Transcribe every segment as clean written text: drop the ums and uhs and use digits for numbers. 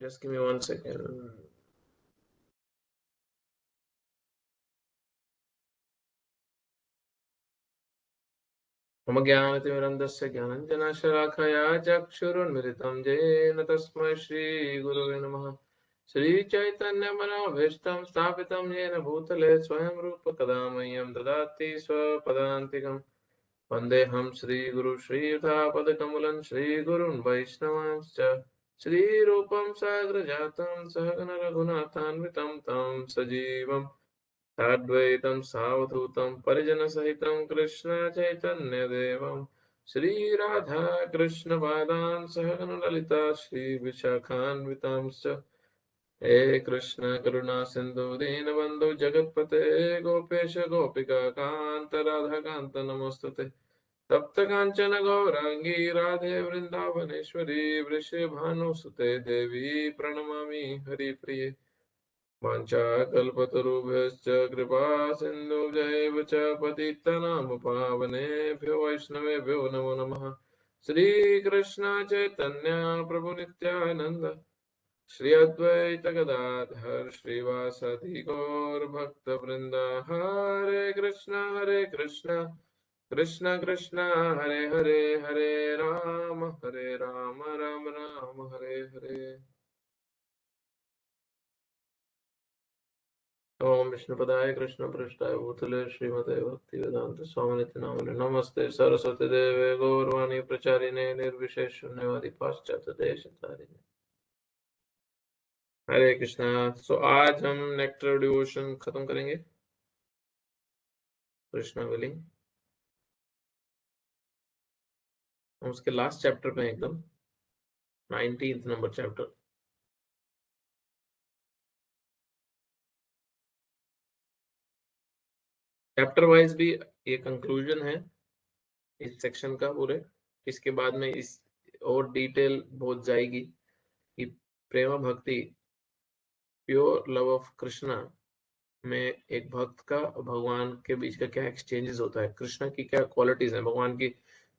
Just give me 1 second. मम ज्ञानतिमिरन्धस्य ज्ञानञ्जनशलाकया चक्षुरुन्मिलितं येन तस्मै श्रीगुरवे नमः। श्रीचैतन्यमनोभीष्टं स्थापितं येन भूतले स्वयं रूप कदा मह्यं ददाति स्वपदान्तिकम्। वन्देऽहं श्रीगुरु श्रीयुतापदकमलं श्रीगुरुन् वैष्णवांश्च श्रीरूपं साग्रजातं सहगण रघुनाथान्वितं तं सजीवम् साद्वैतं सावधूतं परिजनसहितं कृष्ण चैतन्यदेवं श्रीराधा कृष्णपादान् सहगण ललिता श्रीविशाखान्वितांश्च हे कृष्ण करुणा सिन्धु दीनबन्धु जगत्पते गोपेश गोपिका कान्त राधाकान्त नमोस्तुते तप्त काञ्चन गौरांगी राधे वृन्दावनेश्वरी वृषभानुसुते देवी प्रणमामि हरिप्रिये वाञ्छाकल्पतरुभ्यश्च कृपा सिन्धुभ्यैव च पतितनां पावनेभ्यो वैष्णवेभ्यो नमो नमः। श्रीकृष्ण चैतन्य प्रभु नित्यानंद श्री अद्वैत गदाधर श्रीवासदि गौर भक्त वृंद हरे कृष्ण कृष्ण कृष्ण हरे हरे हरे राम राम राम हरे हरे। ओम विष्णुपदाय कृष्ण पृष्ठाय भूतले श्रीमते भक्ति वेदांत स्वामिनिति नामिने नमस्ते सरस्वती देवे गौरवाणी प्रचारिणे निर्विशेष शून्यवादी पाश्चात्य देश तारिणे। हरे कृष्णा। सो आज हम नेक्टर डिवोशन खत्म करेंगे कृष्णा विलिंग। हम उसके लास्ट चैप्टर पे एकदम 19th number chapter. Chapter wise भी ये कंक्लूजन है इस सेक्शन का पूरे। इसके बाद में इस और डिटेल बहुत जाएगी कि प्रेम भक्ति प्योर लव ऑफ कृष्णा में एक भक्त का भगवान के बीच का क्या एक्सचेंजेस होता है, कृष्णा की क्या क्वालिटीज हैं, भगवान की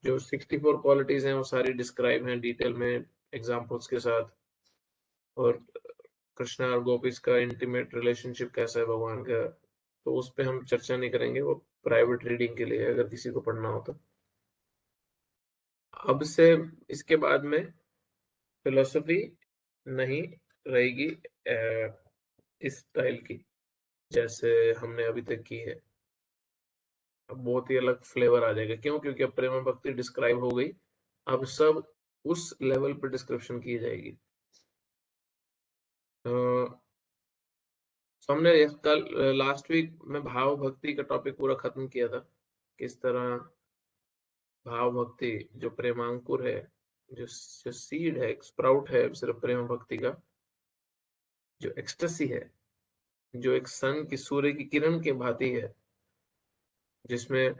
जो 64 क्वालिटीज हैं वो सारी डिस्क्राइब हैं डिटेल में एग्जांपल्स के साथ। और कृष्णा और गोपीज का इंटीमेट रिलेशनशिप कैसा है भगवान का, तो उस पर हम चर्चा नहीं करेंगे, वो प्राइवेट रीडिंग के लिए अगर किसी को पढ़ना हो तो। अब से इसके बाद में फिलोसफी नहीं रहेगी इस स्टाइल की जैसे हमने अभी तक की है। अब बहुत ही अलग फ्लेवर आ जाएगा। क्यों? क्योंकि अब प्रेम भक्ति डिस्क्राइब हो गई, अब सब उस लेवल पर डिस्क्रिप्शन की जाएगी। हमने कल लास्ट वीक में भाव भक्ति का टॉपिक पूरा खत्म किया था, किस तरह भाव भक्ति जो प्रेमांकुर है, जो सीड है, स्प्राउट है सिर्फ प्रेम भक्ति का, जो एक्सटेसी है, जो एक सन की सूर्य की किरण के भांति है, जिसमें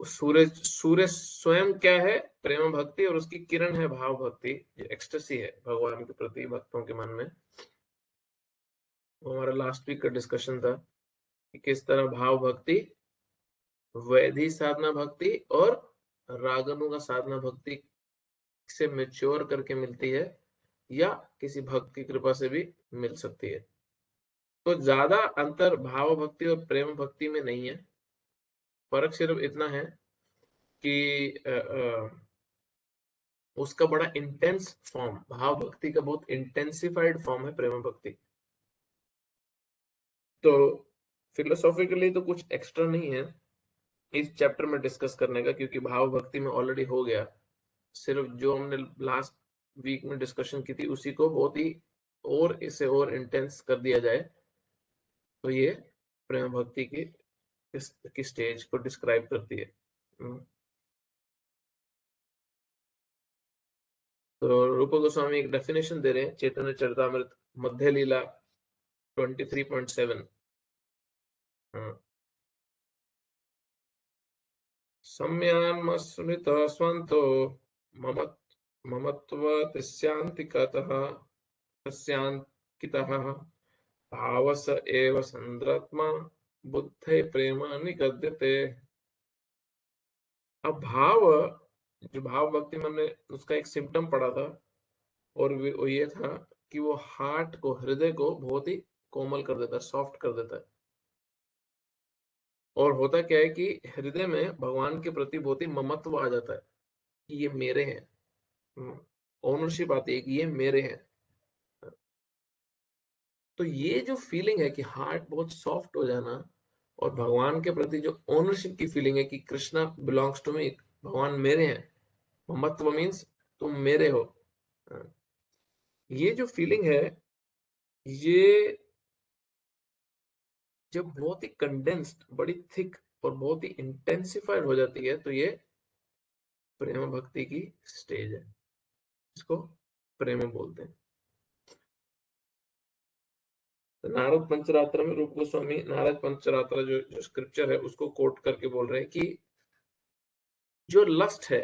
सूरज सूर्य स्वयं क्या है? प्रेम भक्ति, और उसकी किरण है भाव भक्ति, जो एक्सटेसी है भगवान के प्रति भक्तों के मन में। वो हमारा लास्ट वीक का डिस्कशन था कि किस तरह भाव भक्ति वैधि साधना भक्ति और रागानुगा साधना भक्ति से मेच्योर करके मिलती है, या किसी भक्त की कृपा से भी मिल सकती है। तो ज्यादा अंतर भाव भक्ति और प्रेम भक्ति में नहीं है, फर्क सिर्फ इतना है कि उसका बड़ा इंटेंस फॉर्म, भाव भक्ति का बहुत इंटेंसिफाइड फॉर्म है प्रेम भक्ति। तो फिलोसॉफिकली तो कुछ एक्स्ट्रा नहीं है इस चैप्टर में डिस्कस करने का, क्योंकि भाव भक्ति में ऑलरेडी हो गया। सिर्फ जो हमने लास्ट वीक में डिस्कशन की थी उसी को बहुत ही और इसे और इंटेंस कर दिया जाए तो ये प्रेम भक्ति की स्टेज को डिस्क्राइब करती है। तो रूप गोस्वामी एक डेफिनेशन दे रहे हैं चैतन्य चरितामृत मध्य लीला 23.7। सम्यान्मस्मृत स्वन्तो ममत्वस्यान्तिकतः भावस एव संद्रात्मा बुद्धे प्रेम निगद्यते। अब भाव, जो भाव भक्ति में हमने उसका एक सिम्टम पढ़ा था और वो ये था कि वो हार्ट को, हृदय को बहुत ही कोमल कर देता है, सॉफ्ट कर देता है। और होता क्या है कि हृदय में भगवान के प्रति बहुत ही ममत्व आ जाता है कि ये मेरे हैं। ओनरशिप आती है कि ये मेरे हैं। तो ये जो फीलिंग है कि हार्ट बहुत सॉफ्ट हो जाना और भगवान के प्रति जो ओनरशिप की फीलिंग है कि कृष्णा बिलोंग्स टू मी, भगवान मेरे हैं, ममत्व मीन्स तुम मेरे हो। ये जो फीलिंग है, ये जब बहुत ही कंडेंस्ड, बड़ी थिक और बहुत ही इंटेंसिफाइड हो जाती है, तो ये प्रेम भक्ति की स्टेज है, इसको प्रेम बोलते हैं। तो नारद पंचरात्र में रूप गोस्वामी नारद पंचरात्र जो स्क्रिप्चर है उसको कोट करके बोल रहे हैं कि जो लस्ट है,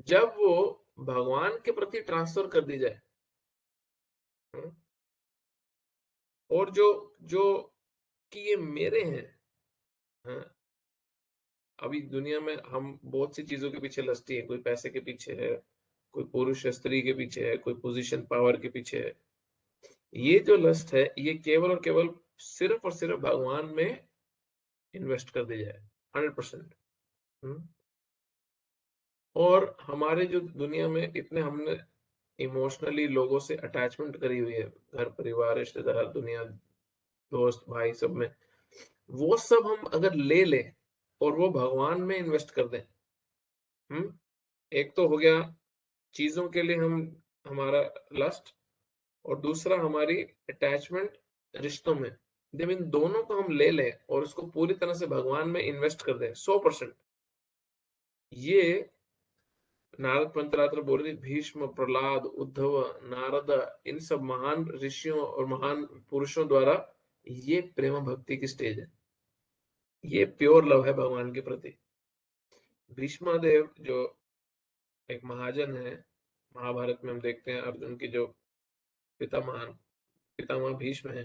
जब वो भगवान के प्रति ट्रांसफर कर दी जाए, हम्म, और जो जो कि ये मेरे हैं, हाँ, अभी दुनिया में हम बहुत सी चीजों के पीछे लस्टी है, कोई पैसे के पीछे है, कोई पुरुष या स्त्री के पीछे है, कोई पोजीशन पावर के पीछे है। ये जो लस्ट है, ये केवल और केवल सिर्फ और सिर्फ भगवान में इन्वेस्ट कर दी जाए 100%। और हमारे जो दुनिया में इतने हमने इमोशनली लोगों से अटैचमेंट करी हुई है, घर परिवार रिश्तेदार दुनिया दोस्त भाई सब में, वो सब हम अगर ले लें और वो भगवान में इन्वेस्ट कर दें, एक तो हो गया चीजों के लिए हम हमारा लस्ट, और दूसरा हमारी अटैचमेंट रिश्तों में, जब इन दोनों को हम ले लें और उसको पूरी तरह से भगवान में इन्वेस्ट कर दें 100%, ये नारद पंचरात्र बोल रही, भीष्म, प्रहलाद, उद्धव, नारद, इन सब महान ऋषियों और महान पुरुषों द्वारा ये प्रेम भक्ति की स्टेज है। ये प्योर लव है भगवान के प्रति। भीष्मदेव जो एक महाजन है, महाभारत में हम देखते हैं अर्जुन की जो पितामह पितामह भीष्म है,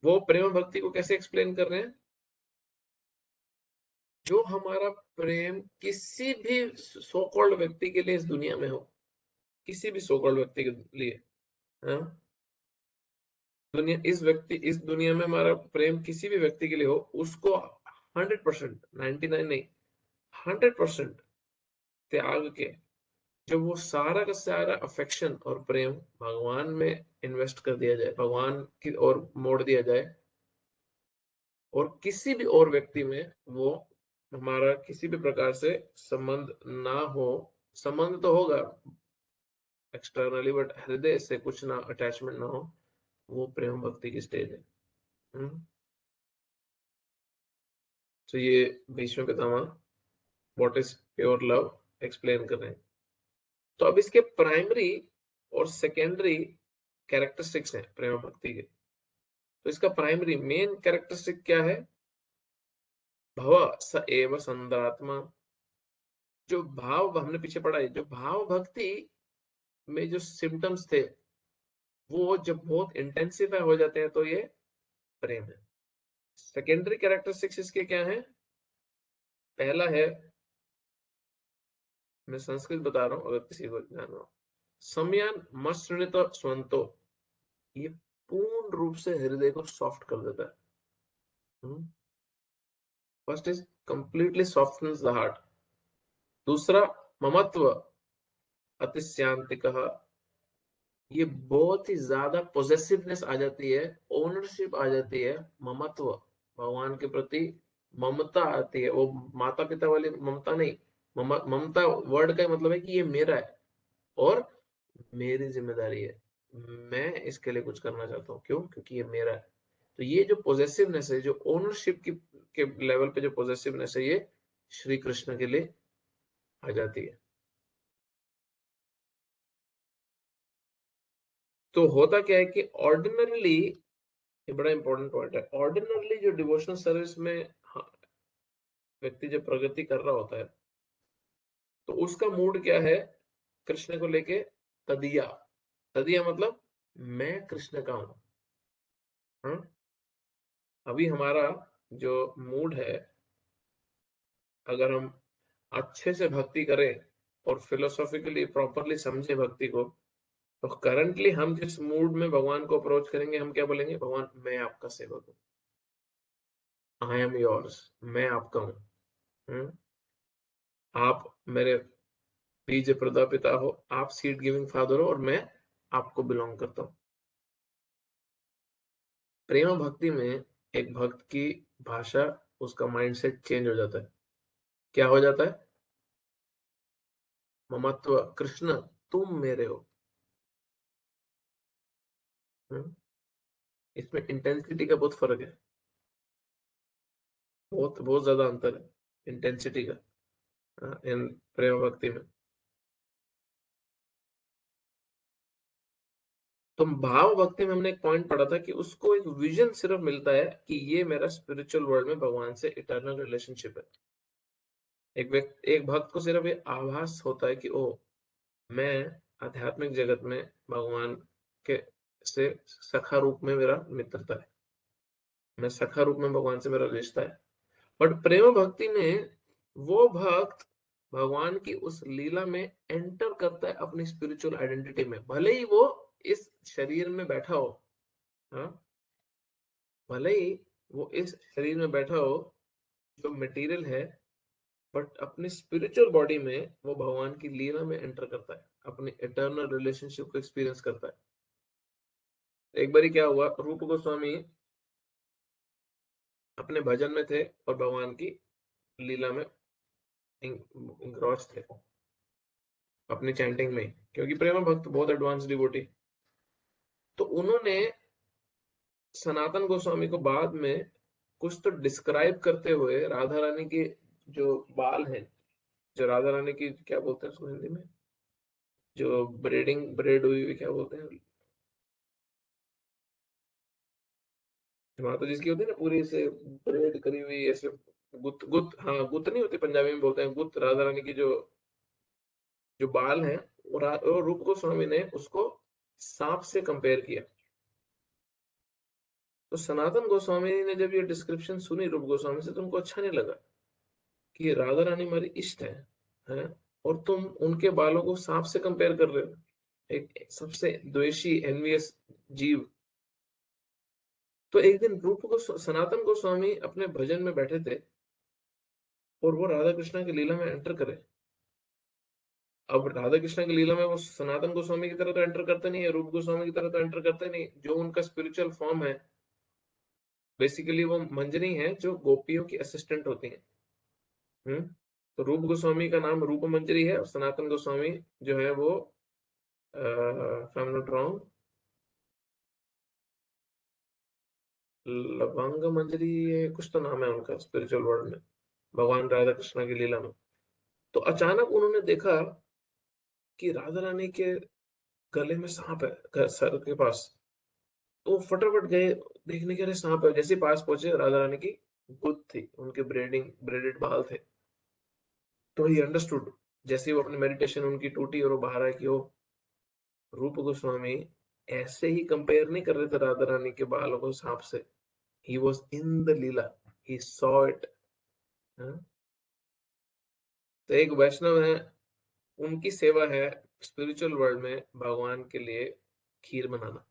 वो प्रेम भक्ति को कैसे एक्सप्लेन कर रहे हैं? जो हमारा प्रेम किसी भी सो कॉल्ड व्यक्ति के लिए इस दुनिया में हो, किसी भी सो कॉल्ड व्यक्ति के लिए, हाँ, इस दुनिया में हमारा प्रेम किसी भी व्यक्ति के लिए हो, उसको 100%, 99 नहीं, 100% त्याग के जब वो सारा का सारा अफेक्शन और प्रेम भगवान में इन्वेस्ट कर दिया जाए, भगवान की ओर मोड़ दिया जाए, और किसी भी और व्यक्ति में वो हमारा किसी भी प्रकार से संबंध ना हो, संबंध तो होगा एक्सटर्नली, बट हृदय से कुछ ना अटैचमेंट ना हो, वो प्रेम भक्ति की स्टेज है। तो ये Bhishma Pitamah what is pure love explain कर रहे हैं। तो अब इसके प्राइमरी और सेकेंडरी कैरेक्टरिस्टिक्स हैं प्रेम भक्ति के। तो इसका प्राइमरी मेन कैरेक्टरिस्टिक क्या है? भव स एव संदात्मा। जो भाव हमने पीछे पढ़ा है, जो भाव भक्ति में जो सिम्टम्स थे, वो जब बहुत इंटेंसिफाई हो जाते हैं तो ये प्रेम है। सेकेंडरी कैरेक्टरिस्टिक्स इसके क्या है? पहला है, मैं संस्कृत बता रहा हूं अगर किसी को जानना हो, सम्यान मसृणित स्वंतो, ये पूर्ण रूप से हृदय को सॉफ्ट कर देता है। First is completely softness the heart. दूसरा, ममत्व अतिशांतिक, ये बहुत ही ज्यादा पोजेसिवनेस आ जाती है, ओनरशिप आ जाती है, ममत्व, भगवान के प्रति ममता आती है। वो माता पिता वाली ममता नहीं, ममता वर्ड का मतलब है कि ये मेरा है और मेरी जिम्मेदारी है, मैं इसके लिए कुछ करना चाहता हूँ, क्यों? क्योंकि ये मेरा है। तो ये जो पोजेसिवनेस है, जो ओनरशिप की के लेवल पे जो पोजेसिवनेस है, ये श्री कृष्ण के लिए आ जाती है। तो होता क्या है कि ऑर्डिनरली, ये बड़ा इंपॉर्टेंट पॉइंट है, ऑर्डिनरली जो डिवोशनल सर्विस में, हाँ, व्यक्ति जब प्रगति कर रहा होता है तो उसका मूड क्या है कृष्ण को लेके? तदिया। तदिया मतलब मैं कृष्ण का हूं। हाँ? अभी हमारा जो मूड है, अगर हम अच्छे से भक्ति करें और फिलोसॉफिकली प्रॉपरली समझे भक्ति को, तो करंटली हम जिस मूड में भगवान को अप्रोच करेंगे, हम क्या बोलेंगे? भगवान मैं आपका सेवक हूँ, आई एम योर्स, मैं आपका हूँ। आप मेरे बीज प्रदापिता हो, आप सीड गिविंग फादर हो, और मैं आपको बिलोंग करता हूँ। प्रेम भक्ति में एक भक्त की भाषा, उसका माइंडसेट चेंज हो जाता है। क्या हो जाता है? ममत्व, कृष्ण तुम मेरे हो। हम्म? इसमें इंटेंसिटी का बहुत फर्क है, बहुत बहुत ज्यादा अंतर है इंटेंसिटी का, इन प्रेम भक्ति में। तो भाव भक्ति में हमने एक पॉइंट पढ़ा था कि उसको एक विजन सिर्फ मिलता है कि ये मेरा स्पिरिचुअल वर्ल्ड में भगवान से इटर्नल रिलेशनशिप है। एक भक्त को सिर्फ ये आभास होता है कि ओ, मैं आध्यात्मिक जगत में भगवान के से सखा रूप में मेरा मित्रता है, मैं सखा रूप में भगवान से मेरा रिश्ता है। बट प्रेम भक्ति में वो भक्त भगवान की उस लीला में एंटर करता है अपनी स्पिरिचुअल आइडेंटिटी में, भले ही वो इस शरीर में बैठा हो। हाँ, भले ही वो इस शरीर में बैठा हो जो मटेरियल है, बट अपनी स्पिरिचुअल बॉडी में वो भगवान की लीला में एंटर करता है, अपनी इटर्नल रिलेशनशिप को एक्सपीरियंस करता है। एक बार क्या हुआ, रूप गोस्वामी अपने भजन में थे और भगवान की लीला में इंग्रॉस थे अपनी चैंटिंग में, क्योंकि प्रेम भक्त बहुत एडवांस डिवोटी। तो उन्होंने सनातन गोस्वामी को बाद में कुछ तो डिस्क्राइब करते हुए राधा रानी के जो बाल हैं, जो राधा रानी की क्या बोलते हैं उसको हिंदी में, जो ब्रेड हुई हुई क्या बोलते हैं, माता जिसकी होती है ना पूरी से ब्रेड करी हुई ऐसे, गुत गुत, हाँ गुत नहीं होती, पंजाबी में बोलते हैं गुत, राधा रानी की जो जो बाल हैं, और रूप गोस्वामी ने उसको सांप से कंपेयर किया। तो सनातन गोस्वामी ने जब ये डिस्क्रिप्शन सुनी रूप गोस्वामी से, तो उनको अच्छा नहीं लगा कि ये राधा रानी हमारी इष्ट है, और तुम उनके बालों को सांप से कंपेयर कर रहे हो, एक सबसे द्वेषी एनवियस जीव। तो एक दिन रूप को सनातन गोस्वामी अपने भजन में बैठे थे और वो राधा कृष्णा की लीला में एंटर करे। अब राधा कृष्णा की लीला में वो सनातन गोस्वामी की तरह तो एंटर करते नहीं है, रूप गोस्वामी की तरह तो एंटर करते नहीं, जो उनका स्पिरिचुअल फॉर्म है बेसिकली वो मंजरी है जो गोपियों की असिस्टेंट होती है। हम्म। तो रूप गोस्वामी का नाम रूप मंजरी है, और सनातन गोस्वामी जो है वो if I'm not wrong, लवंग मंजरी है, कुछ तो नाम है उनका स्पिरिचुअल वर्ल्ड में, भगवान राधा कृष्णा की लीला में। तो अचानक उन्होंने देखा कि राधा रानी के गले में सांप है सर के पास। तो फटाफट गए देखने के लिए, सांप है। जैसे पास पहुंचे, राधा रानी की गुद थी, उनके ब्रेडेड बाल थे। तो ही अंडरस्टूड, जैसे ही वो अपनी मेडिटेशन उनकी टूटी और वो बाहर आए कि वो रूप गोस्वामी ऐसे ही कंपेयर नहीं कर रहे थे राधा रानी के बालों को सांप से, he was in the Leela, he saw it. तो एक वैष्णव है, उनकी सेवा है स्पिरिचुअल वर्ल्ड में भगवान के लिए खीर बनाना,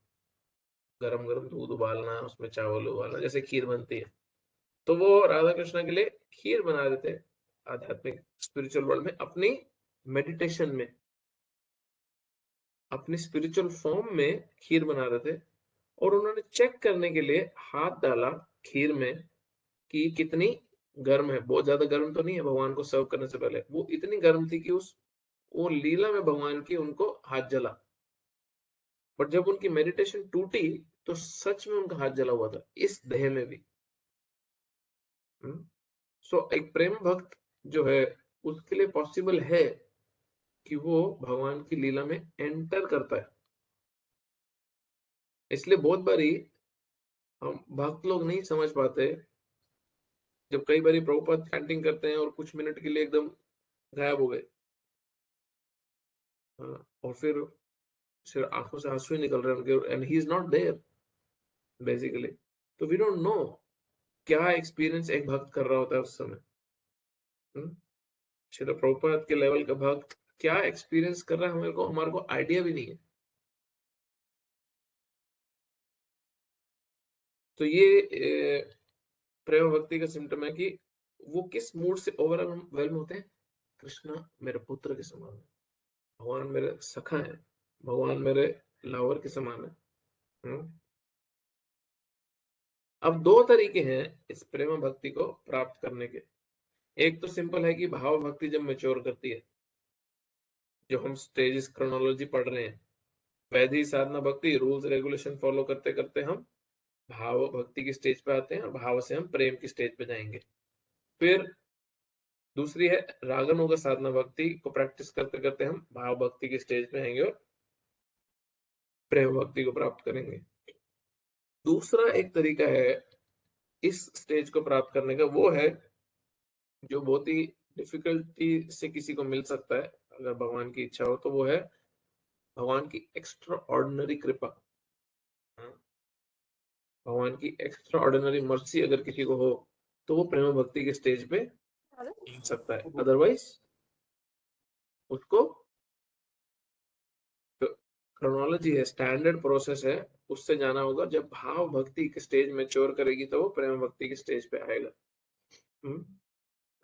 गरम गरम दूध उबालना, उसमें चावल उबालना, जैसे खीर बनती है। तो वो राधा कृष्ण के लिए खीर बना रहे थे आध्यात्मिक स्पिरिचुअल वर्ल्ड में, अपनी मेडिटेशन में, अपनी स्पिरिचुअल फॉर्म में खीर बना रहे थे। और उन्होंने चेक करने के लिए हाथ डाला खीर में कि कितनी गर्म है। बहुत ज्यादा गर्म तो नहीं है, भगवान को सर्व करने से पहले वो इतनी गर्म थी कि उस वो लीला में भगवान की उनको हाथ जला। बट जब उनकी मेडिटेशन टूटी, तो सच में उनका हाथ जला हुआ था इस देह में भी। सो एक प्रेम भक्त जो है, उसके लिए पॉसिबल है कि वो भगवान की लीला में एंटर करता है। इसलिए बहुत बारी हम भक्त लोग नहीं समझ पाते, जब कई बारी प्रभुपाद चैंटिंग करते हैं और कुछ मिनट के लिए एकदम गायब हो गए, और फिर सिर्फ आंखों से आंसू ही निकल रहे हैं उनके, and he is not there basically. तो वी डोंट नो क्या एक्सपीरियंस एक भक्त कर रहा होता है उस समय। श्रील प्रभुपाद के लेवल का भक्त क्या एक्सपीरियंस कर रहा है हमारे को आइडिया भी नहीं है। तो ये प्रेम भक्ति का सिम्टम है कि वो किस मूड से ओवरवेल्म होते हैं। कृष्णा मेरे पुत्र के समान है, भगवान मेरे सखा है, भगवान मेरे लवर के समान है। अब दो तरीके हैं इस प्रेम भक्ति को प्राप्त करने के। एक तो सिंपल है कि भाव भक्ति जब मैच्योर करती है, जो हम स्टेजेस क्रोनोलॉजी पढ़ रहे हैं, वैधि साधना भक्ति रूल्स रेगुलेशन फॉलो करते करते हम भाव भक्ति की स्टेज पे आते हैं और भाव से हम प्रेम की स्टेज पे जाएंगे। फिर दूसरी है रागानुगा साधना भक्ति को प्रैक्टिस करते करते हम भाव भक्ति की स्टेज पे आएंगे और प्रेम भक्ति को प्राप्त करेंगे। दूसरा एक तरीका है इस स्टेज को प्राप्त करने का, वो है जो बहुत ही डिफिकल्टी से किसी को मिल सकता है अगर भगवान की इच्छा हो, तो वो है भगवान की एक्स्ट्रा ऑर्डिनरी कृपा। भगवान की एक्स्ट्रा ऑर्डिनरी मर्सी अगर किसी को हो तो वो प्रेम भक्ति के स्टेज पे मिल सकता है। अदरवाइज उसको क्रोनोलॉजी है, स्टैंडर्ड प्रोसेस है, उससे जाना होगा। जब भाव भक्ति की स्टेज मैच्योर करेगी तो वो प्रेम भक्ति की स्टेज पे आएगा।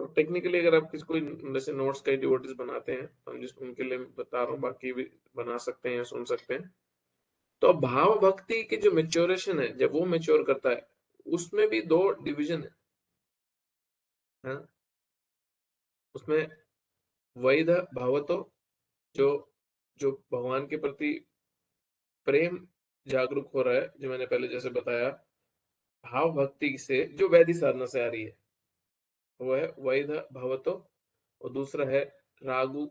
तो टेक्निकली अगर आप किसको जैसे नोट्स का डिवोटीज बनाते हैं तो हम जिस उनके लिए बता रहा हूँ, बाकी भी बना सकते हैं या सुन सकते हैं। तो भाव भक्ति की जो मेच्योरेशन है, जब वो मेच्योर करता है उसमें भी दो डिवीजन है। हाँ? उसमें वैध भावतो, जो जो भगवान के प्रति प्रेम जागरूक हो रहा है, जो मैंने पहले जैसे बताया, भाव भक्ति से जो वैधि साधना से आ रही है वो है वैध भावतो। और दूसरा है रागु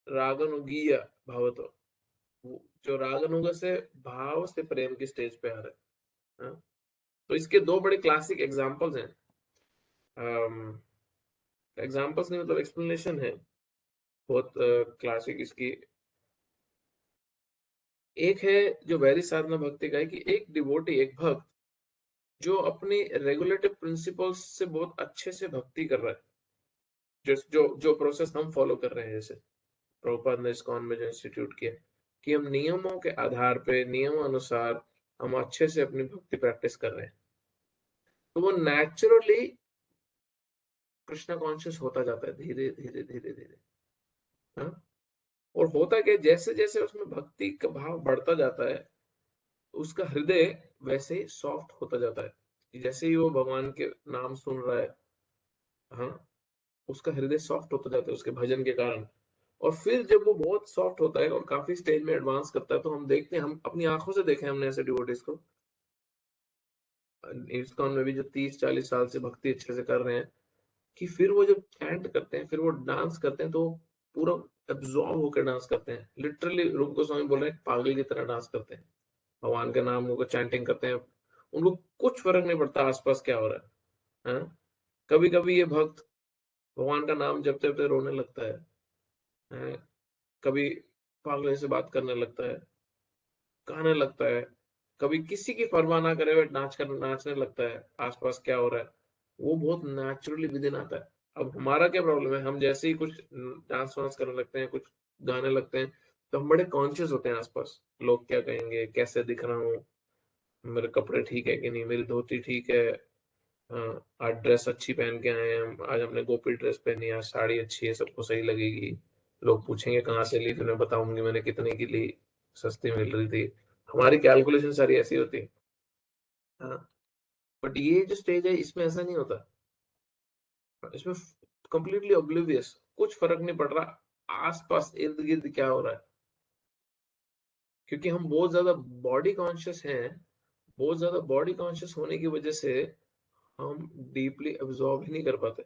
रागनुगीय भावतो, जो रागनुग से भाव से प्रेम की स्टेज पे आ रहा है। हाँ? तो इसके दो बड़े क्लासिक एग्जांपल्स हैं। एग्जांपल्स नहीं मतलब एक्सप्लेनेशन है बहुत क्लासिक इसकी। एक है जो वैधि साधना भक्ति का है कि एक डिवोटी, एक भक्त जो अपनी रेगुलेटिव प्रिंसिपल्स से बहुत अच्छे से भक्ति कर रहा है, जो जो जो प्रोसेस हम फॉलो कर रहे हैं, जैसे प्रभुपाद ने इस्कॉन में जो इंस्टीट्यूट किया कि हम नियमों के आधार पे, नियम अनुसार हम अच्छे से अपनी भक्ति प्रैक्टिस कर रहे हैं, तो वो नेचुरली कृष्णा कॉन्शियस होता जाता है धीरे धीरे धीरे धीरे। हाँ? और होता क्या, जैसे जैसे उसमें भक्ति का भाव बढ़ता जाता है उसका हृदय वैसे ही सॉफ्ट होता जाता है। जैसे ही वो भगवान के नाम सुन रहा है, हाँ, उसका हृदय सॉफ्ट होता जाता है उसके भजन के कारण। और फिर जब वो बहुत सॉफ्ट होता है और काफी स्टेज में एडवांस करता है, तो हम देखते हैं, हम अपनी आंखों से देखे हमने ऐसे डिवोटीज को इस्कॉन में भी जो 30-40 साल से भक्ति अच्छे से कर रहे हैं, कि फिर वो जब चैंट करते हैं, फिर वो डांस करते हैं, तो पूरा एब्जॉर्ब होकर डांस करते हैं। लिटरली रूप गोस्वामी बोल रहे हैं पागल की तरह डांस करते हैं, भगवान के नाम को चैंटिंग करते हैं। उनको कुछ फर्क नहीं पड़ता आसपास क्या हो रहा है। हाँ? कभी कभी ये भक्त भगवान का नाम जपते जपते रोने लगता है। हाँ? कभी पागल से बात करने लगता है, गाने लगता है, कभी किसी की परवाह ना करे हुए नाचने लगता है आसपास क्या हो रहा है। वो बहुत नेचुरली विद इन आता है। अब हमारा क्या प्रॉब्लम है, हम जैसे ही कुछ डांस वांस करने लगते हैं, कुछ गाने लगते हैं, तो हम बड़े कॉन्शियस होते हैं आसपास, लोग क्या कहेंगे, कैसे दिख रहा हूँ, मेरे कपड़े ठीक है कि नहीं, मेरी धोती ठीक है, आज ड्रेस अच्छी पहन के आए हैं, आज हमने गोपी ड्रेस पहनी है, आज साड़ी अच्छी है, सबको सही लगेगी, लोग पूछेंगे कहाँ से ली, फिर मैं बताऊंगी मैंने कितने की ली, सस्ती मिल रही थी। हमारी कैलकुलेशन सारी ऐसी होती है। हाँ, बट ये जो स्टेज है इसमें ऐसा नहीं होता। इसमें कंप्लीटली ऑब्लिवियस, कुछ फर्क नहीं पड़ रहा आसपास इर्द गिर्द क्या हो रहा है, क्योंकि हम बहुत ज्यादा बॉडी कॉन्शियस हैं। बहुत ज्यादा बॉडी कॉन्शियस होने की वजह से हम डीपली एब्जॉर्ब ही नहीं कर पाते।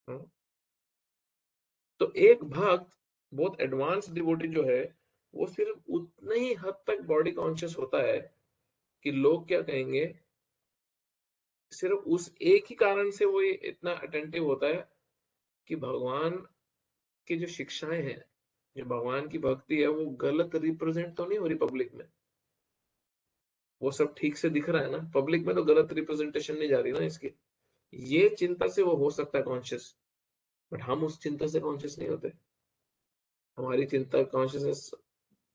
हाँ? तो एक भक्त बहुत एडवांस डिवोटी जो है, वो सिर्फ उतना ही हद तक बॉडी कॉन्शियस होता है कि लोग क्या कहेंगे, सिर्फ उस एक ही कारण से वो ये इतना अटेंटिव होता है कि भगवान की जो शिक्षाएं हैं, जो भगवान की भक्ति है, वो गलत रिप्रेजेंट तो नहीं हो रही पब्लिक में, वो सब ठीक से दिख रहा है ना पब्लिक में, तो गलत रिप्रेजेंटेशन नहीं जा रही ना इसकी। ये चिंता से वो हो सकता है कॉन्शियस, बट हम उस चिंता से कॉन्शियस नहीं होते। हमारी चिंता कॉन्शियसनेस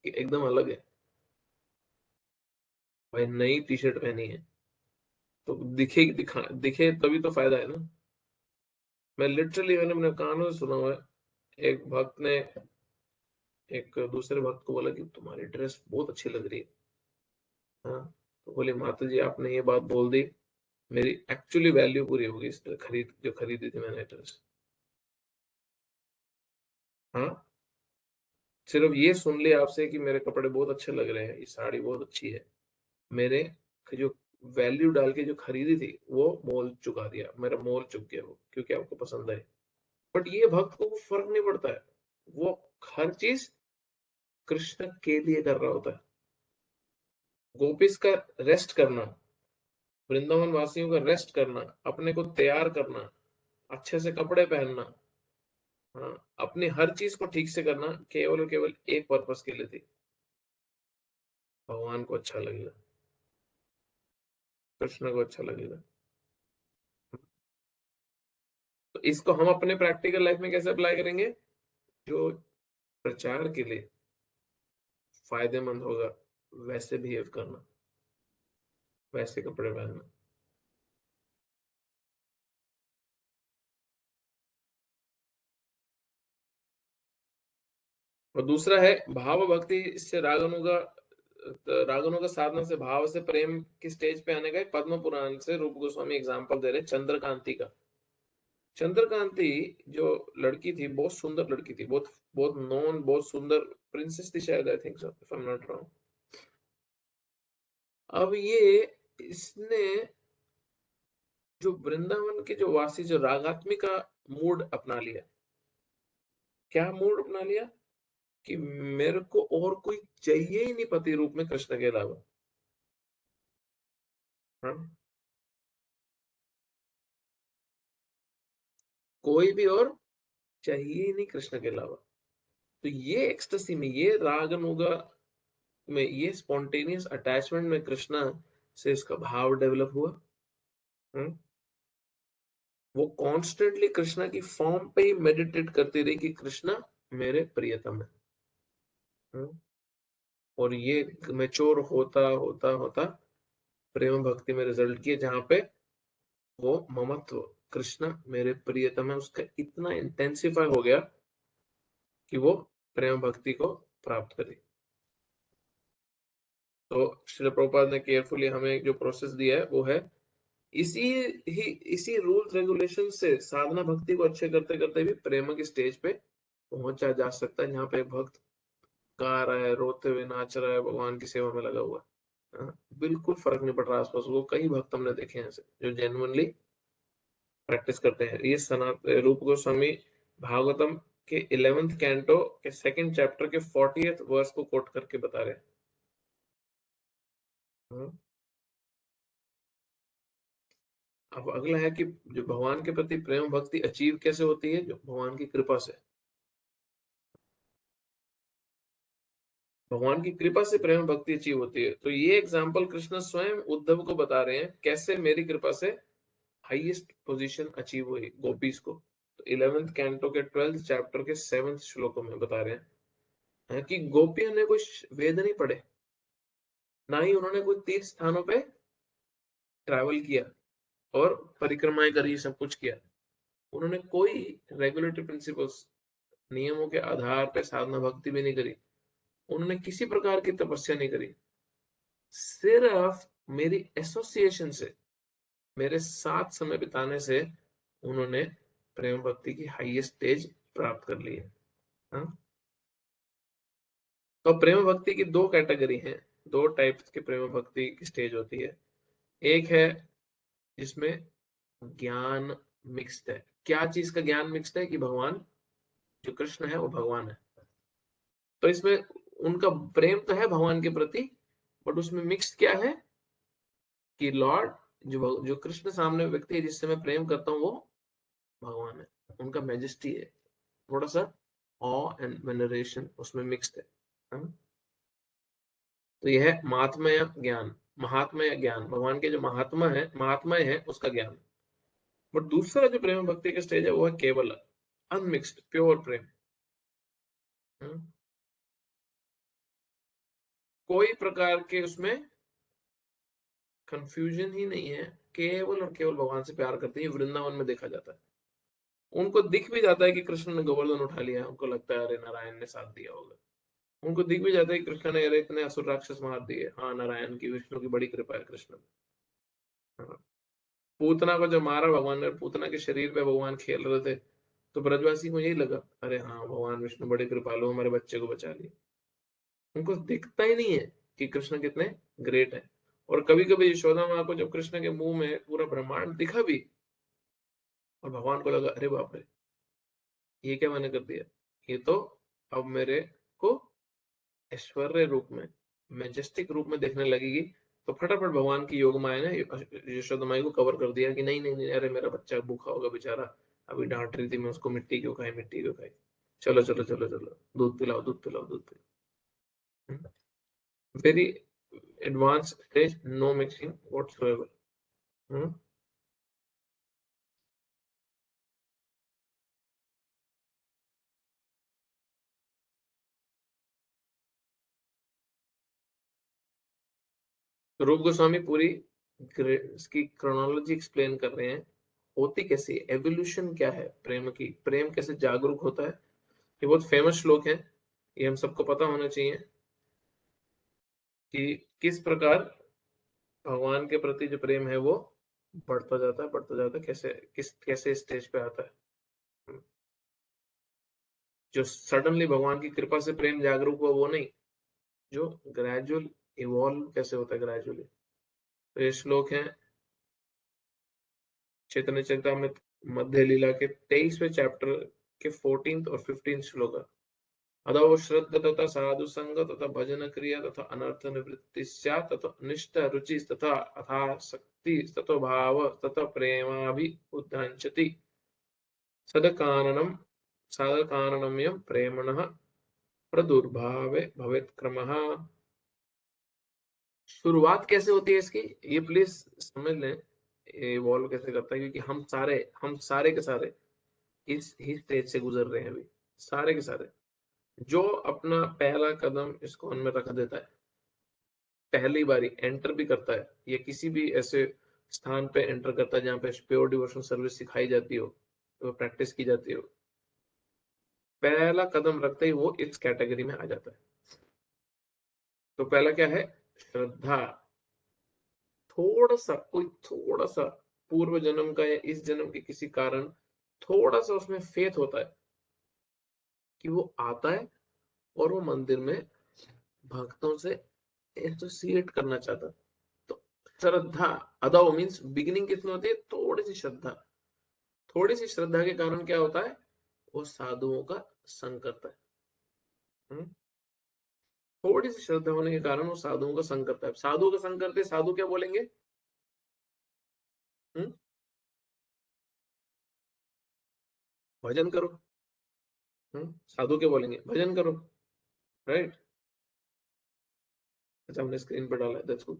एकदम अलग है। भाई नई टी शर्ट पहनी है तो दिखे तभी तो फायदा है ना। मैंने अपने कानों से सुना हुआ है, एक भक्त ने एक दूसरे भक्त को बोला कि तुम्हारी ड्रेस बहुत अच्छी लग रही है। हाँ, तो बोले माता जी आपने ये बात बोल दी, मेरी एक्चुअली वैल्यू पूरी हो गई इस जो खरीदी थी मैंने ड्रेस। हाँ, सिर्फ ये सुन लिया आपसे कि मेरे कपड़े बहुत अच्छे लग रहे हैं, ये साड़ी बहुत अच्छी है, मेरे जो वैल्यू डाल के जो खरीदी थी वो मोल चुका दिया, मेरा मोल चुक गया वो, क्योंकि आपको पसंद है। बट ये भक्त को फर्क नहीं पड़ता है, वो हर चीज कृष्ण के लिए कर रहा होता है। गोपीस का रेस्ट करना, वृंदावन वासियों का रेस्ट करना, अपने को तैयार करना, अच्छे से कपड़े पहनना, हाँ, अपनी हर चीज को ठीक से करना केवल और केवल एक पर्पस के लिए थी, भगवान को अच्छा लगेगा, कृष्ण को अच्छा लगेगा। तो इसको हम अपने प्रैक्टिकल लाइफ में कैसे अप्लाई करेंगे? जो प्रचार के लिए फायदेमंद होगा वैसे बिहेव करना, वैसे कपड़े पहनना। और दूसरा है भाव भक्ति से रागनुगा साधना से भाव से प्रेम की स्टेज पे आने का एक पद्म पुराण से रूप गोस्वामी एग्जांपल दे रहे हैं चंद्रकांति का। चंद्रकांति जो लड़की थी, बहुत सुंदर लड़की थी, बहुत बहुत नॉन, बहुत सुंदर प्रिंसेस थी शायद, I think so if I am not wrong. अब ये इसने जो वृंदावन के जो वासी जो रागात्मिका मूड अपना लिया। क्या मूड अपना लिया? कि मेरे को और कोई चाहिए ही नहीं पति रूप में कृष्ण के अलावा। हाँ, कोई भी और चाहिए ही नहीं कृष्ण के अलावा। तो ये एक्सटेसी में, ये रागनुगा में, ये स्पॉन्टेनियस अटैचमेंट में कृष्णा से इसका भाव डेवलप हुआ। हम्म, वो कॉन्स्टेंटली कृष्णा की फॉर्म पे ही मेडिटेट करती रही कि कृष्णा मेरे प्रियतम है। हम्म, और ये मेच्योर होता होता होता प्रेम भक्ति में रिजल्ट किए, जहां पे वो ममत्व, कृष्ण मेरे प्रियतम है, उसका इतना इंटेंसिफाई हो गया कि वो प्रेम भक्ति को प्राप्त करी। तो श्री प्रभुपाद ने केयरफुली हमें जो प्रोसेस दिया है वो है, इसी ही इसी रूल्स रेगुलेशन से साधना भक्ति को अच्छे करते करते भी प्रेम की स्टेज पे पहुंचा जा सकता है, जहाँ पे एक भक्त गा रहा है, रोते हुए नाच रहा है, भगवान की सेवा में लगा हुआ है। हाँ, बिल्कुल फर्क नहीं पड़ रहा आसपास वो, कई भक्त हमने देखे हैं ऐसे जो जेन्युइनली प्रैक्टिस करते हैं। ये सनातन रूप गोस्वामी भागवतम के 11th कैंटो के 2nd चैप्टर के 40th वर्स को कोट करके बता रहे हैं। हाँ, अब अगला है कि जो भगवान के प्रति प्रेम भक्ति अचीव कैसे होती है? जो भगवान की कृपा से, भगवान की कृपा से प्रेम भक्ति अचीव होती है। तो ये एग्जाम्पल कृष्ण स्वयं उद्धव को बता रहे हैं, कैसे मेरी कृपा से हाईएस्ट पोजीशन अचीव हुई गोपीज को। तो 11th कैंटो के 12th चैप्टर के 7th श्लोकों में बता रहे हैं कि गोपियों ने कोई वेद नहीं पढ़े, ना ही उन्होंने कोई तीर्थ स्थानों पे ट्रैवल किया और परिक्रमाएं करी, सब कुछ किया। उन्होंने कोई रेगुलेटरी प्रिंसिपल्स, नियमों के आधार पे साधना भक्ति भी नहीं करी, उन्होंने किसी प्रकार की तपस्या नहीं करी। सिर्फ मेरी एसोसिएशन से, मेरे साथ समय बिताने से उन्होंने प्रेम भक्ति की हाईएस्ट स्टेज प्राप्त कर ली है। हाँ? तो प्रेम भक्ति की दो कैटेगरी हैं, दो टाइप्स की प्रेम भक्ति की स्टेज होती है। एक है जिसमें ज्ञान मिक्स्ड है। क्या चीज का ज्ञान मिक्स्ड है? कि भगवान जो कृष्ण है वो भगवान है। तो इसमें उनका प्रेम तो है भगवान के प्रति, बट उसमें मिक्स्ड क्या है? कि लॉर्ड, जो कृष्ण सामने व्यक्ति है जिससे मैं प्रेम करता हूँ वो भगवान है, उनका मैजेस्टी है, थोड़ा सा ऑ एंड वेनरेशन उसमें मिक्स्ड है। हाँ? तो यह है महात्म्य ज्ञान, महात्म्य ज्ञान, भगवान के जो महात्मा है उसका ज्ञान। बट दूसरा जो प्रेम भक्ति का स्टेज है वो है केवल अनमिक्स्ड प्योर प्रेम। हम्म, कोई प्रकार के उसमें कंफ्यूजन ही नहीं है, केवल और केवल भगवान से प्यार करते हैं। ये वृंदावन में देखा जाता है। उनको दिख भी जाता है कि कृष्ण ने गोवर्धन उठा लिया है, उनको लगता है अरे नारायण ने साथ दिया होगा। उनको दिख भी जाता है कि कृष्ण ने अरे इतने असुर राक्षस मार दिए, हाँ नारायण की विष्णु की बड़ी कृपा है कृष्ण पे। हाँ, पूतना को जब मारा भगवान ने, पूतना के शरीर पे भगवान खेल रहे थे, तो ब्रजवासी को यही लगा अरे हाँ भगवान विष्णु बड़े कृपालु, हमारे बच्चे को बचा लिया। उनको दिखता ही नहीं है कि कृष्ण कितने ग्रेट है। और कभी कभी यशोदा माँ को जब कृष्ण के मुंह में पूरा ब्रह्मांड दिखा भी, और भगवान को लगा अरे बाप रे, ये क्या मैंने कर दिया, ये तो अब मेरे को ऐश्वर्य रूप में, मैजेस्टिक रूप में देखने लगेगी। तो फटाफट भगवान की योग माया ने यशोदा माई को कवर कर दिया कि नहीं नहीं नहीं, अरे मेरा बच्चा भूखा होगा बेचारा, अभी डांट रही थी मैं उसको, मिट्टी क्यों खाई, मिट्टी क्यों खाई, चलो चलो चलो चलो, दूध पिलाओ दूध पिलाओ दूध पिलाओ। Very advance stage, no mixing whatsoever. Roop Goswami पूरी इसकी क्रोनोलॉजी एक्सप्लेन कर रहे हैं, होती कैसी एवोल्यूशन क्या है प्रेम की, प्रेम कैसे जागरूक होता है। ये बहुत फेमस श्लोक है, ये हम सबको पता होना चाहिए कि किस प्रकार भगवान के प्रति जो प्रेम है वो बढ़ता जाता है, कैसे किस कैसे स्टेज पे आता है। जो सडनली भगवान की कृपा से प्रेम जागरूक हुआ वो नहीं, जो ग्रेजुअल इवॉल्व कैसे होता है ग्रेजुअली। तो ये श्लोक है चैतन्य चरितामृत मध्य लीला के 23वें चैप्टर के 14th और 15th श्लोक। अदौ श्रद्धा तथा साधु संग तथा भजन क्रिया तथा अनर्थ निवृत्ति स्यात् तथा निष्ठा रुचि तथा अथासक्ति ततो भाव तथा प्रेमाभि उद्धांचति सदकाननम साधकाननम्यम प्रेमणः प्रदुर्भावे भवेत् क्रमः। शुरुआत कैसे होती है इसकी, ये प्लीज समझ लें, इवॉल्व कैसे करता है, क्योंकि हम सारे के सारे इस ही स्टेज से गुजर रहे हैं अभी, सारे के सारे। जो अपना पहला कदम इस्कॉन में रख देता है, पहली बारी एंटर भी करता है, या किसी भी ऐसे स्थान पे एंटर करता है जहाँ पे प्योर डिवोशनल सर्विस सिखाई जाती हो, तो प्रैक्टिस की जाती हो, पहला कदम रखते ही वो इस कैटेगरी में आ जाता है। तो पहला क्या है, श्रद्धा। थोड़ा सा, कोई थोड़ा सा पूर्व जन्म का या इस जन्म के किसी कारण थोड़ा सा उसमें फेथ होता है कि वो आता है और वो मंदिर में भक्तों से एसोसिएट करना चाहता है। तो श्रद्धा, अदाओ मीन्स बिगिनिंग किसमें होती है, थोड़ी सी श्रद्धा। थोड़ी सी श्रद्धा के कारण क्या होता है, वो साधुओं का संग करता है। हम्म? थोड़ी सी श्रद्धा होने के कारण वो साधुओं का संग करता है। साधुओं का संग करते साधु क्या बोलेंगे, हम्म? भजन करो। साधु क्या बोलेंगे, भजन करो, राइट। अच्छा हमने स्क्रीन पर डाला है, दैट्स गुड।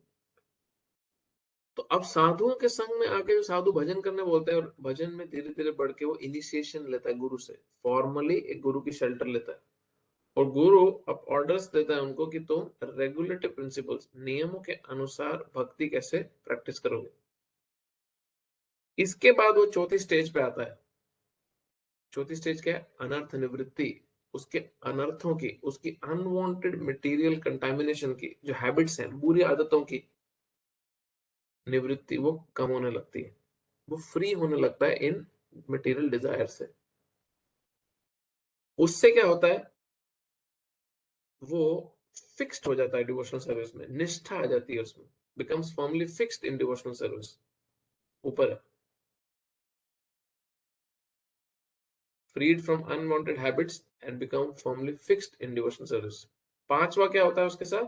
तो अब साधुओं के संग में आके जो साधु भजन करने बोलते हैं, और भजन में धीरे धीरे बढ़ के वो इनिशिएशन लेता है गुरु से, फॉर्मली एक गुरु की शेल्टर लेता है। और गुरु अब ऑर्डर्स देता है उनको कि तुम रेगुलेटिव प्रिंसिपल्स, नियमों के अनुसार भक्ति कैसे प्रैक्टिस करोगे। इसके बाद वो चौथी स्टेज पे आता है। चौथी स्टेज क्या है, अनर्थ निवृत्ति। उसके अनर्थों की, उसकी अनवांटेड मटेरियल कंटामिनेशन की, जो हैबिट्स हैं बुरी आदतों की निवृत्ति, वो कम होने लगती है। वो फ्री होने लगता है इन मटेरियल डिजायर से। उससे क्या होता है, वो फिक्स्ड हो जाता है डिवोशनल सर्विस में, निष्ठा आ जाती है उसमें, becomes firmly fixed in devotional service. ऊपर है, freed from unwanted habits and become firmly fixed in devotional service। पांचवा क्या होता है उसके साथ,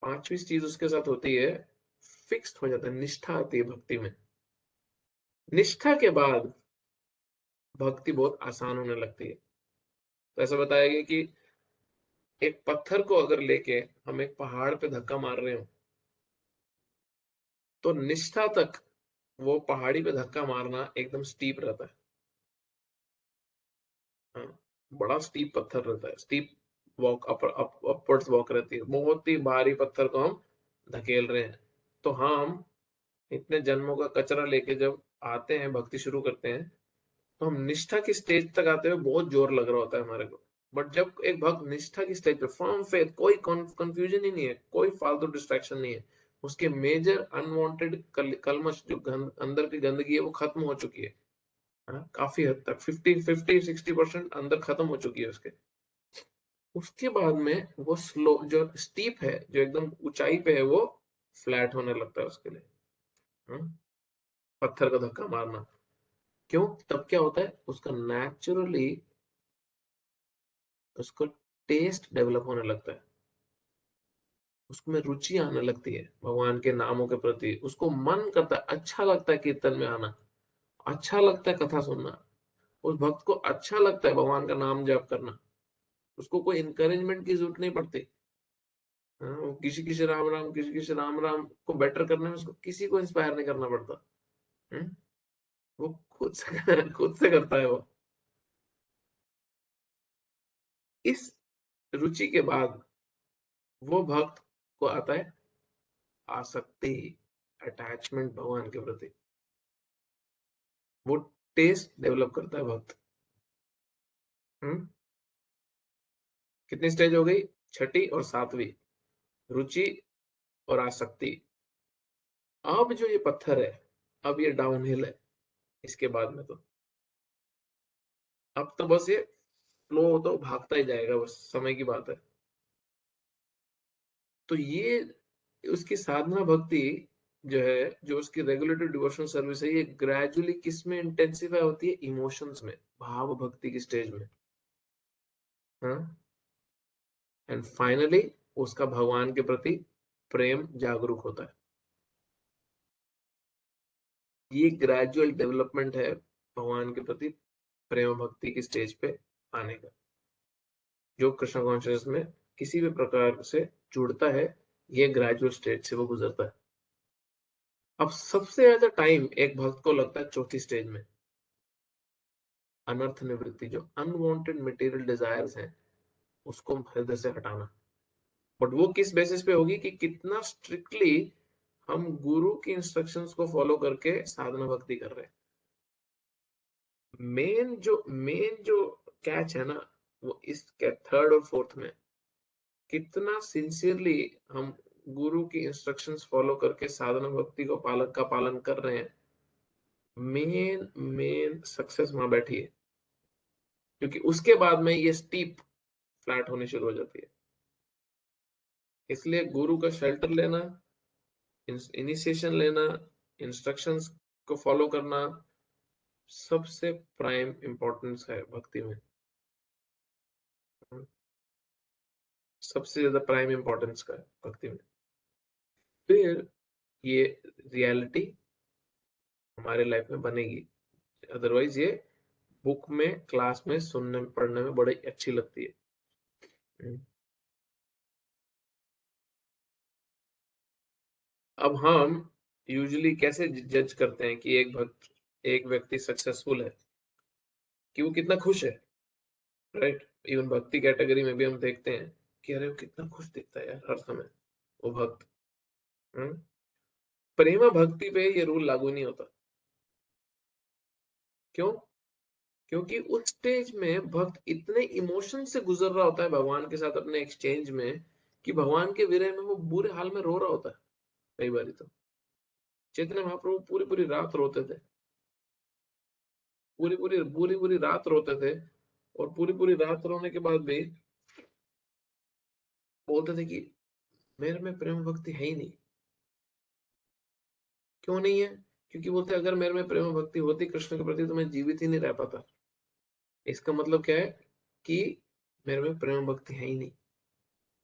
पांचवी चीज उसके साथ होती है, फिक्स्ड हो जाता है, निष्ठा आती है भक्ति में। निष्ठा के बाद भक्ति बहुत आसान होने लगती है। तो ऐसा बताया गया कि एक पत्थर को अगर लेके हम एक पहाड़ पे धक्का मार रहे हो, तो निष्ठा तक वो पहाड़ी पे धक्का मारना एकदम स्टीप रहता है। हाँ, बड़ा स्टीप पत्थर रहता है, स्टीप वॉक अपवर्ड्स वॉक रहती है, बहुत ही भारी पत्थर को हम धकेल रहे हैं। तो हम इतने जन्मों का कचरा लेके जब आते हैं, भक्ति शुरू करते हैं, तो हम निष्ठा की स्टेज तक आते हुए बहुत जोर लग रहा होता है हमारे को। बट जब एक भक्त निष्ठा की स्टेज पे फर्म फेथ, कोई कंफ्यूजन ही नहीं है, कोई फालतू डिस्ट्रैक्शन नहीं है, उसके मेजर अनवांटेड कलमश जो अंदर की गंदगी है वो खत्म हो चुकी है ना, काफी हद तक 50-60% अंदर खत्म हो चुकी है उसके। उसके बाद में वो स्लो जो स्टीप है, जो एकदम ऊंचाई पे है, वो फ्लैट होने लगता है उसके लिए। हम्म, पत्थर का धक्का मारना क्यों, तब क्या होता है, उसका नेचुरली उसको टेस्ट डेवलप होने लगता है, उसमें रुचि आने लगती है भगवान के नामों के प्रति, उसको मन करता है, अच्छा लगता है कीर्तन में आना, अच्छा लगता है कथा सुनना, उस भक्त को अच्छा लगता है भगवान का नाम जाप करना, उसको कोई इंकरेजमेंट की जरूरत नहीं पड़ती। हाँ, वो किसी किसी राम राम, किसी किसी राम राम को बेटर करने में उसको किसी को इंस्पायर नहीं करना पड़ता। हम्म, वो खुद से खुद से करता है वो। इस रुचि के बाद वो भक्त को आता है आसक्ति, अटैचमेंट भगवान के प्रति, वो टेस्ट डेवलप करता है भक्त। हम्म, कितनी स्टेज हो गई, छठी और सातवीं, रुचि और आसक्ति। अब जो ये पत्थर है, अब ये डाउनहिल है, इसके बाद में तो अब तो बस ये फ्लो तो भागता ही जाएगा, बस समय की बात है। तो ये उसकी साधना भक्ति जो है, जो उसकी रेगुलेटेड डिवोशनल सर्विस है, ये ग्रेजुअली किस में इंटेंसिफाई होती है, इमोशंस में, भाव भक्ति की स्टेज में। हाँ, एंड फाइनली उसका भगवान के प्रति प्रेम जागरूक होता है। ये ग्रेजुअल डेवलपमेंट है भगवान के प्रति प्रेम भक्ति की स्टेज पे आने का, जो कृष्ण कॉन्शियस में किसी भी प्रकार से जुड़ता है, ये ग्रेजुअल स्टेज से वो गुजरता है। अब सबसे ज्यादा टाइम एक भक्त को लगता है चौथी स्टेज में, अनर्थ निवृत्ति, जो अनवांटेड मटेरियल डिजायर्स हैं उसको हृदय से हटाना। बट वो किस बेसिस पे होगी, कि कितना स्ट्रिक्टली हम गुरु की इंस्ट्रक्शंस को फॉलो करके साधना भक्ति कर रहे हैं। मेन जो कैच है ना, वो इस थर्ड और फोर्थ में, कितना सिंसियरली हम गुरु की इंस्ट्रक्शंस फॉलो करके साधना भक्ति को पालन कर रहे हैं। मेन मेन सक्सेस वहां बैठी है, क्योंकि उसके बाद में ये स्टीप फ्लैट होनी शुरू हो जाती है। इसलिए गुरु का शेल्टर लेना, इनिशिएशन लेना, इंस्ट्रक्शंस को फॉलो करना, सबसे प्राइम इंपॉर्टेंस है भक्ति में। सबसे ज्यादा प्राइम इंपॉर्टेंस का है भक्ति में। फिर ये रियलिटी हमारे लाइफ में बनेगी, अदरवाइज ये बुक में क्लास में सुनने में पढ़ने में बड़ी अच्छी लगती है। हम्म। अब हम यूजुअली कैसे जज करते हैं कि एक व्यक्ति सक्सेसफुल है, कि वो कितना खुश है, राइट। इवन भक्ति कैटेगरी में भी हम देखते हैं कि अरे वो कितना खुश दिखता है यार हर समय, वो भक्त। हम्म, प्रेमा भक्ति पे ये रूल लागू नहीं होता। क्यों, क्योंकि उस स्टेज में भक्त इतने इमोशन से गुजर रहा होता है भगवान के साथ अपने एक्सचेंज में, कि भगवान के विरह में वो बुरे हाल में रो रहा होता है। कई बार तो चैतन्य महाप्रभु पूरी पूरी रात रोते थे, पूरी पूरी रात रोते थे, और पूरी पूरी रात रोने के बाद भी बोलते थे कि मेरे में प्रेम भक्ति है ही नहीं। क्यों नहीं है, क्योंकि बोलते अगर मेरे में प्रेम भक्ति होती कृष्ण के प्रति तो मैं जीवित ही नहीं रह पाता। इसका मतलब क्या है, कि मेरे में प्रेम भक्ति है ही नहीं।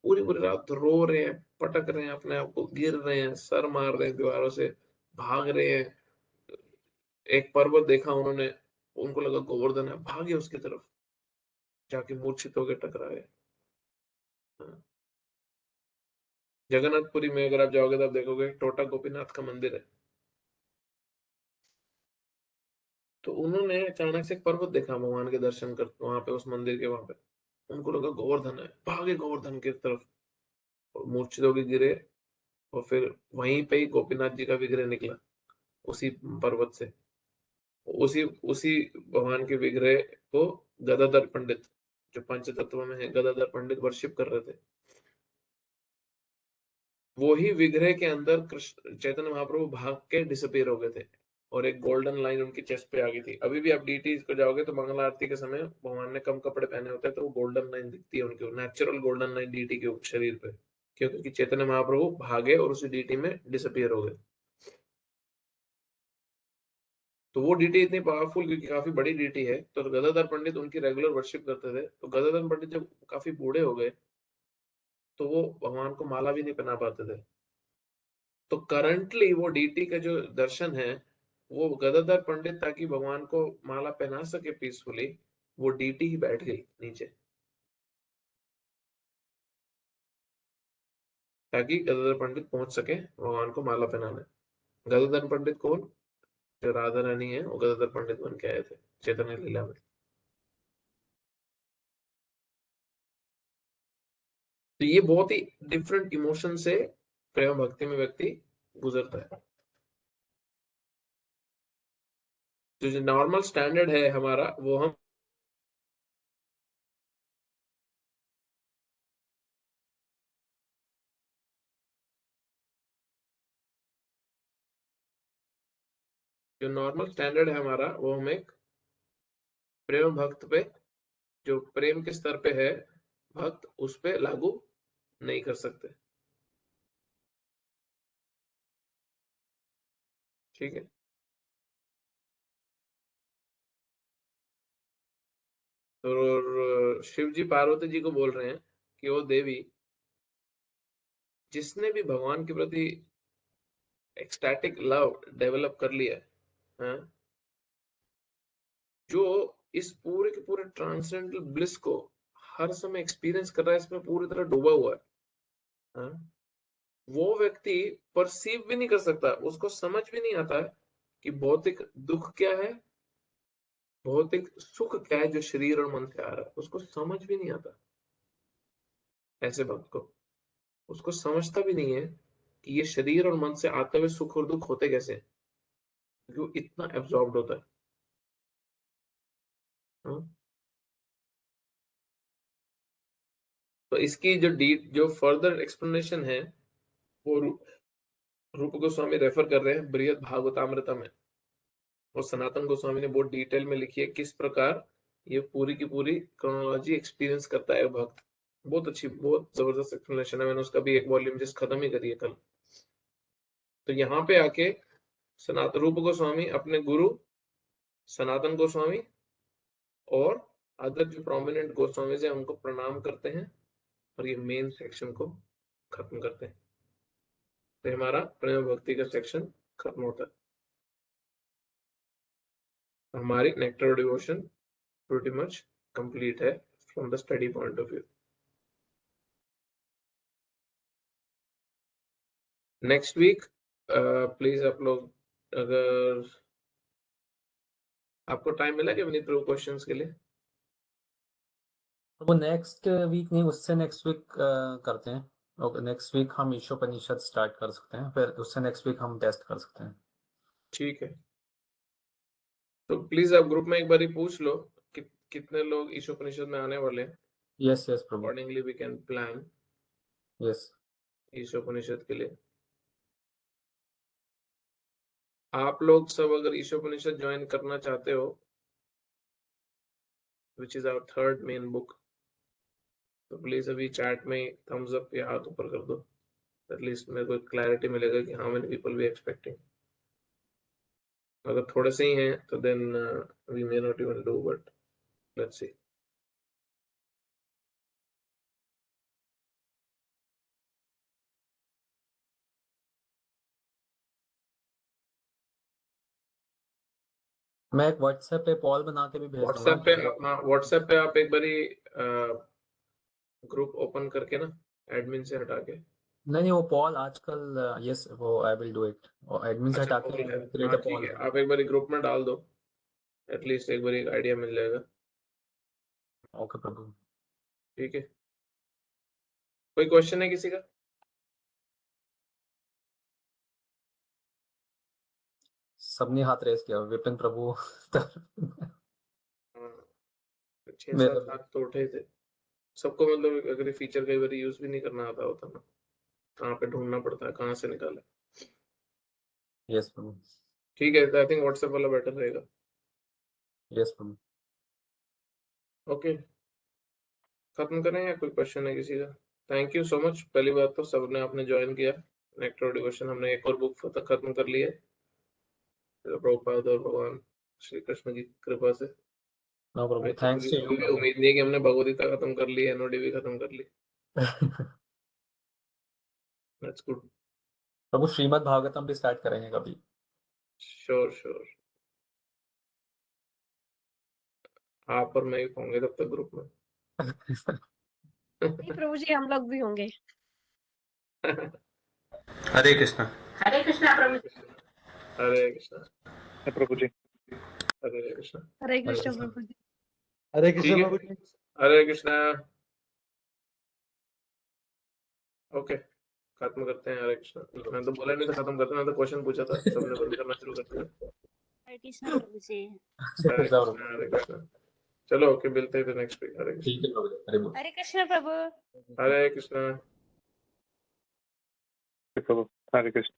पूरी पूरी रात रो रहे हैं, पटक रहे हैं अपने आप को, गिर रहे हैं, सर मार रहे हैं दीवारों से, भाग रहे हैं। एक पर्वत देखा उन्होंने, उनको लगा गोवर्धन है, भागे उसकी तरफ, जाके मूर्छित होकर टकराए। हाँ। जगन्नाथपुरी में अगर आप जाओगे तो आप देखोगे टोटा गोपीनाथ का मंदिर है। तो उन्होंने अचानक से एक पर्वत देखा भगवान के दर्शन कर वहां पे, उस मंदिर के वहां पे। उनको लगा गोवर्धन है, भागे गोवर्धन की तरफ और मूर्छित होके गिरे। और फिर वहीं पे ही गोपीनाथ जी का विग्रह निकला उसी पर्वत से। उसी उसी भगवान के विग्रह को गदाधर पंडित, जो पंच तत्व में है, गदाधर पंडित वर्शिप कर रहे थे। वो ही विग्रह के अंदर कृष्ण चैतन्य महाप्रभु भाग के डिसअपीयर हो गए थे और एक गोल्डन लाइन उनकी चेस्ट पे आ गई थी। अभी भी आप डीटी को जाओगे तो मंगल आरती के समय भगवान ने कम कपड़े पहने होते हैं तो वो गोल्डन लाइन दिखती है उनके, नेचुरल गोल्डन लाइन डीटी के शरीर पे, क्योंकि चैतन्य महाप्रभु भागे और उसी डीटी में डिसअपीयर हो गए। तो वो डीटी इतनी पावरफुल, क्योंकि काफी बड़ी डीटी है, तो गदाधर पंडित उनकी रेगुलर वर्शिप करते थे। तो गदाधर पंडित जब काफी बूढ़े हो गए तो वो भगवान को माला भी नहीं पहना पाते थे। तो करंटली वो डीटी का जो दर्शन है, वो गदाधर पंडित ताकि भगवान को माला पहना सके पीसफुली, वो डीटी ही बैठ गई नीचे ताकि गदाधर पंडित पहुंच सके भगवान को माला पहनाने। गदाधर पंडित कौन? जो राधा रानी है, वो गदाधर पंडित बन के आए थे चैतन्य लीला में। तो ये बहुत ही डिफरेंट इमोशन से प्रेम भक्ति में व्यक्ति गुजरता है। तो जो नॉर्मल स्टैंडर्ड है हमारा, वो हम जो नॉर्मल स्टैंडर्ड है हमारा, वो हम एक प्रेम भक्त पे, जो प्रेम के स्तर पे है भक्त, उस पे लागू नहीं कर सकते। ठीक है। और शिव जी पार्वती जी को बोल रहे हैं कि वो देवी, जिसने भी भगवान के प्रति एक्सटैटिक लव डेवलप कर लिया है, हाँ, जो इस पूरे के पूरे ट्रांसेंडेंटल ब्लिस को हर समय एक्सपीरियंस कर रहा है, इसमें पूरी तरह डूबा हुआ है, हाँ, वो व्यक्ति परसीव भी नहीं कर सकता, उसको समझ भी नहीं आता है कि भौतिक दुख क्या है, भौतिक सुख क्या है जो शरीर और मन से आ रहा है, उसको समझ भी नहीं आता। ऐसे भक्त को, उसको समझता भी नहीं है कि ये शरीर और मन से आते हुए सुख और दुख होते कैसे हैं, क्योंकि वो इतना एब्जॉर्ब्ड होता है। हाँ? तो इसकी जो फर्दर एक्सप्लेनेशन है, वो रूप गोस्वामी रेफर कर रहे हैं बृहद भागवतामृता में। और सनातन गोस्वामी ने बहुत डिटेल में लिखी है किस प्रकार ये पूरी की पूरी क्रोनोलॉजी एक्सपीरियंस करता है भक्त। बहुत अच्छी, बहुत जबरदस्त एक्सप्लेनेशन है। मैंने उसका भी एक वॉल्यूम जस्ट खत्म ही करी है कल। तो यहाँ पे आके सनातन रूप गोस्वामी अपने गुरु सनातन गोस्वामी और अदर जो प्रोमिनेंट गोस्वामी है उनको प्रणाम करते हैं और ये मेन सेक्शन को खत्म करते हैं। तो हमारा प्रेम भक्ति का सेक्शन खत्म होता है। हमारी nectar devotion pretty much complete है from the study point of view. Next week please आप लोग, अगर आपको टाइम मिला कि विनीत प्रभु क्वेश्चंस के लिए? वो नेक्स्ट वीक नहीं, उससे नेक्स्ट वीक करते हैं। ओके, नेक्स्ट वीक हम ईशोपनिषद स्टार्ट कर सकते हैं, फिर उससे नेक्स्ट वीक हम टेस्ट कर सकते हैं। ठीक है, तो प्लीज आप ग्रुप में एक बार ही पूछ लो कि कितने लोग ईशोपनिषद में आने वाले हैं। यस यस प्रभु, accordingly we can plan yes. Ishopanishad के लिए। आप लोग सब अगर ईशोपनिषद ज्वाइन करना चाहते हो, which is our third main book, तो प्लीज अभी चैट में थम्स अप या हाथ ऊपर कर दो। एटलीस्ट मेरे को क्लैरिटी मिलेगा कि how many people we expecting. अगर थोड़े से ही हैं तो then we may not even do, but let's see. मैं एक व्हाट्सएप पे पॉल बना के भी भेज दूंगा। व्हाट्सएप पे आप एक बारी ग्रुप ओपन करके ना, एडमिन से हटा के। नहीं वो पॉल आजकल, यस वो आई विल डू इट, और एडमिन से अच्छा हटा पॉल के है, क्रिएट हाँ अ ठीक पॉल। है, आप एक बारी ग्रुप में डाल दो एटलीस्ट एक बार एक आइडिया मिल जाएगा। ओके प्रभु। ठीक है, कोई क्वेश्चन है किसी का? सबने हाथ रेस किया, विपिन प्रभु हाँ, 6 मेरा 7 हाथ तो उठे थे सबको। मतलब अगर फीचर कई बार यूज भी नहीं करना आता होता ना, कहाँ पे ढूंढना पड़ता है, कहाँ से निकाले। यस प्रभु। ठीक है, आई थिंक व्हाट्सएप वाला बेटर रहेगा। यस प्रभु। ओके, खत्म करें या कोई क्वेश्चन है किसी का? Thank you so much. पहली बात तो सबने आपने ज्वाइन किया। नेक्टर डिवोशन हमने एक और बुक तक खत्म कर ली है, प्रभुपाद और भगवान श्री कृष्ण की कृपा से। नो प्रभु, I think thanks to you मुझे उम्मीद नहीं है कि हमने भगवदगीता खत्म कर ली, एनओडी भी खत्म कर ली। That's good. प्रभु श्रीमद् भागवतम भी स्टार्ट करेंगे कभी। श्योर श्योर, आप और मैं ही होंगे तब तक ग्रुप में। नहीं प्रभु जी, हम लोग भी होंगे। हरे कृष्णा। हरे कृष्णा प्रभु जी। हरे कृष्णा। प्रभु जी। हरे कृष्णा। हरे कृष्णा प्रभु जी। हरे ठीक कृष्ण है, प्रभु जी। हरे कृष्णा। ओके, खत्म करते हैं। हरे कृष्णा। मैंने तो बोला नहीं था खत्म करते, मैंने तो क्वेश्चन पूछा था, सबने बंद करना शुरू कर दिया। हरे कृष्णा प्रभु जी। हरे कृष्णा, हरे कृष्णा। चलो ओके, मिलते हैं फिर नेक्स्ट वीक। हरे कृष्णा। ठीक है प्रभु, हरे बोल। हरे कृष्णा प्रभु। हरे कृष्णा। प्रभु हरे कृष्ण।